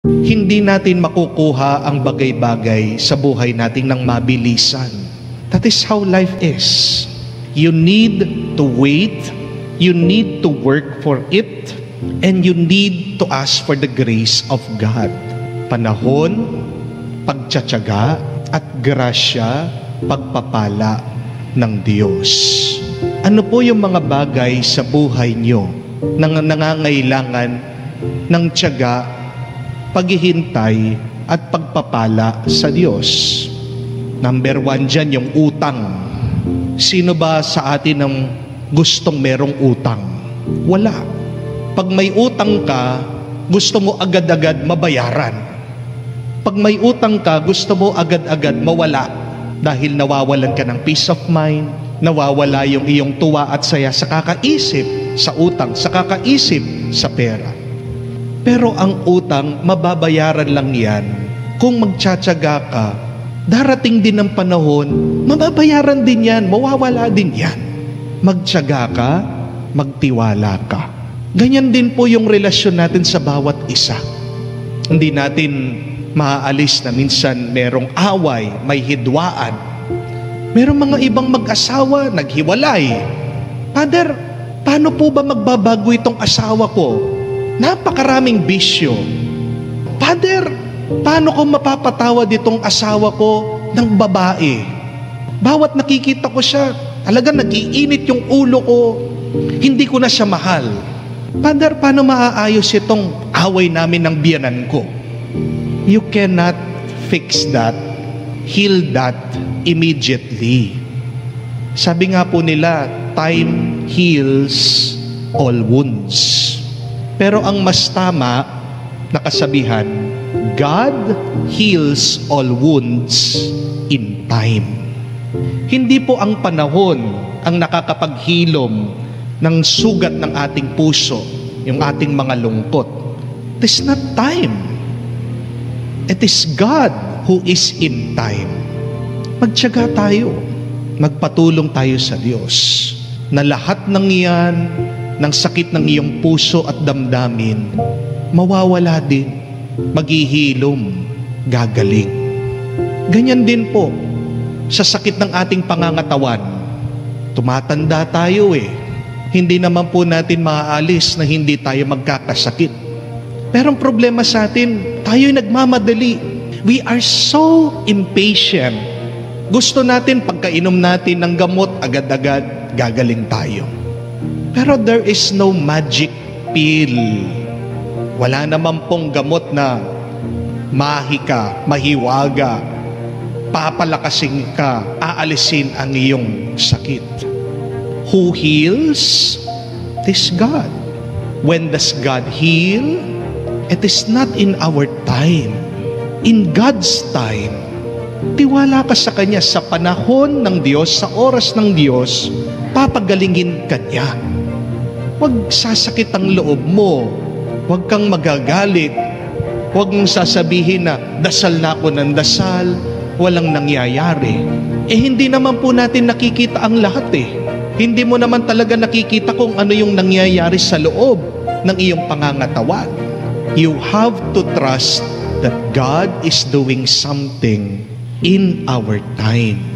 Hindi natin makukuha ang bagay-bagay sa buhay natin ng mabilisan. That is how life is. You need to wait, you need to work for it, and you need to ask for the grace of God. Panahon, pagtsatsaga, at grasya, pagpapala ng Diyos. Ano po yung mga bagay sa buhay nyo na nangangailangan ng tiyaga, paghihintay, at pagpapala sa Diyos? Number 1 dyan, yung utang. Sino ba sa atin ang gustong merong utang? Wala. Pag may utang ka, gusto mo agad-agad mabayaran. Pag may utang ka, gusto mo agad-agad mawala dahil nawawalan ka ng peace of mind, nawawala yung iyong tuwa at saya sa kakaisip sa utang, sa kakaisip sa pera. Pero ang utang, mababayaran lang yan kung magtsatsaga ka. Darating din ang panahon, mababayaran din yan, mawawala din yan. Magtsaga ka, magtiwala ka. Ganyan din po yung relasyon natin sa bawat isa. Hindi natin maaalis na minsan merong away, may hidwaan. Merong mga ibang mag-asawa, naghiwalay. Father, paano po ba magbabago itong asawa ko? Napakaraming bisyo. Father, paano ko mapapatawad itong asawa ko ng babae? Bawat nakikita ko siya, talagang nag-iinit yung ulo ko. Hindi ko na siya mahal. Father, paano maaayos itong away namin ng biyanan ko? You cannot fix that, heal that immediately. Sabi nga po nila, time heals all wounds. Pero ang mas tama na kasabihan, God heals all wounds in time. Hindi po ang panahon ang nakakapaghilom ng sugat ng ating puso, yung ating mga lungkot. It is not time. It is God who is in time. Magtiyaga tayo. Magpatulong tayo sa Diyos na lahat ng iyan, ng sakit ng iyong puso at damdamin, mawawala din, maghihilom, gagaling. Ganyan din po sa sakit ng ating pangangatawan. Tumatanda tayo Hindi naman po natin maaalis na hindi tayo magkakasakit. Pero ang problema sa atin, tayo'y nagmamadali. We are so impatient. Gusto natin pagkainom natin ng gamot, agad-agad gagaling tayo. Pero there is no magic pill. Wala naman pong gamot na mahika, mahiwaga, papalakasin ka, aalisin ang iyong sakit. Who heals? It is God. When does God heal? It is not in our time. In God's time. Tiwala ka sa Kanya, sa panahon ng Diyos, sa oras ng Diyos, papagalingin ka niya. Huwag sasakit ang loob mo. Huwag kang magagalit. Huwag mong sasabihin na dasal na ako ng dasal, walang nangyayari. Hindi naman po natin nakikita ang lahat Hindi mo naman talaga nakikita kung ano yung nangyayari sa loob ng iyong pangangatawan. You have to trust that God is doing something in our time.